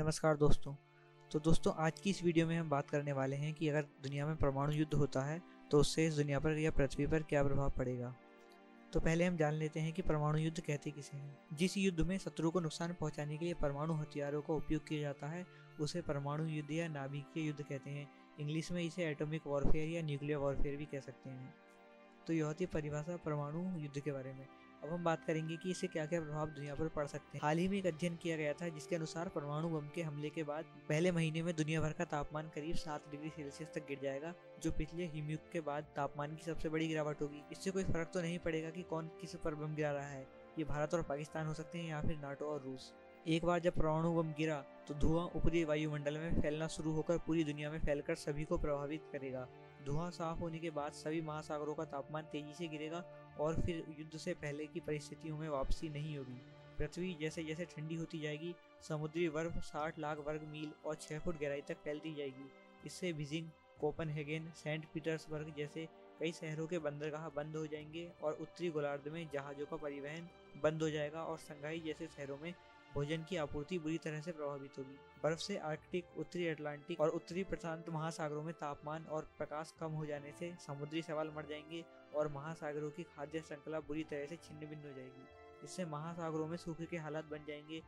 नमस्कार दोस्तों। तो दोस्तों, आज की इस वीडियो में हम बात करने वाले हैं कि अगर दुनिया में परमाणु युद्ध होता है तो उससे इस दुनिया पर या पृथ्वी पर क्या प्रभाव पड़ेगा। तो पहले हम जान लेते हैं कि परमाणु युद्ध कहते किसे हैं। जिस युद्ध में शत्रु को नुकसान पहुंचाने के लिए परमाणु हथियारों का उपयोग किया जाता है उसे परमाणु युद्ध या नाभिकीय युद्ध कहते हैं। इंग्लिश में इसे एटॉमिक वॉरफेयर या न्यूक्लियर वॉरफेयर भी कह सकते हैं। तो यह थी परिभाषा परमाणु युद्ध के बारे में। अब हम बात करेंगे कि इससे क्या क्या प्रभाव दुनिया पर पड़ सकते हैं। हाल ही में एक अध्ययन किया गया था जिसके अनुसार परमाणु बम के हमले के बाद पहले महीने में दुनिया भर का तापमान करीब 7 डिग्री सेल्सियस तक गिर जाएगा, जो पिछले हिमयुग के बाद तापमान की सबसे बड़ी गिरावट होगी। इससे कोई फर्क तो नहीं पड़ेगा कि कौन किस पर बम गिरा रहा है, ये भारत और पाकिस्तान हो सकते हैं या फिर नाटो और रूस। एक बार जब परमाणु बम गिरा तो धुआं ऊपरी वायुमंडल में फैलना शुरू होकर पूरी दुनिया में फैलकर सभी को प्रभावित करेगा। धुआं साफ होने के बाद सभी महासागरों का तापमान तेजी से गिरेगा और फिर युद्ध से पहले की परिस्थितियों में वापसी नहीं होगी। पृथ्वी जैसे जैसे ठंडी होती जाएगी, समुद्री बर्फ 60 लाख वर्ग मील और 6 फुट गहराई तक फैलती जाएगी। इससे बीजिंग, कोपनहेगन, सेंट पीटर्सबर्ग जैसे कई शहरों के बंदरगाह बंद हो जाएंगे और उत्तरी गोलार्ध में जहाजों का परिवहन बंद हो जाएगा और शंघाई जैसे शहरों में भोजन की आपूर्ति बुरी तरह से प्रभावित होगी। बर्फ से आर्कटिक, उत्तरी अटलांटिक और उत्तरी प्रशांत महासागरों में तापमान और प्रकाश कम हो जाने से समुद्री शैवाल मर जाएंगे और महासागरों की खाद्य श्रृंखला बुरी तरह से छिन्न भिन्न हो जाएगी। इससे महासागरों में सूखे के हालात बन जाएंगे,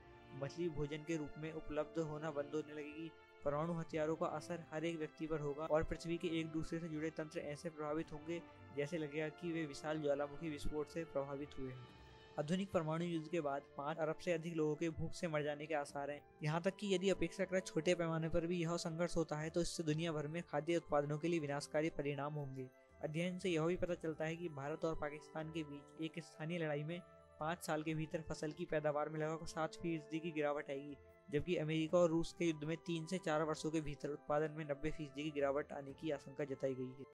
मछली भोजन के रूप में उपलब्ध होना बंद होने लगेगी। परमाणु हथियारों का असर हर एक व्यक्ति पर होगा और पृथ्वी के एक दूसरे से जुड़े तंत्र ऐसे प्रभावित होंगे जैसे लगेगा कि वे विशाल ज्वालामुखी विस्फोट से प्रभावित हुए हैं। आधुनिक परमाणु युद्ध के बाद 5 अरब से अधिक लोगों के भूख से मर जाने के आसार हैं। यहाँ तक कि यदि अपेक्षाकृत छोटे पैमाने पर भी यह संघर्ष होता है तो इससे दुनिया भर में खाद्य उत्पादनों के लिए विनाशकारी परिणाम होंगे। अध्ययन से यह भी पता चलता है कि भारत और पाकिस्तान के बीच एक स्थानीय लड़ाई में 5 साल के भीतर फसल की पैदावार में लगभग 7% की गिरावट आएगी, जबकि अमेरिका और रूस के युद्ध में 3 से 4 वर्षों के भीतर उत्पादन में 90% की गिरावट आने की आशंका जताई गई है।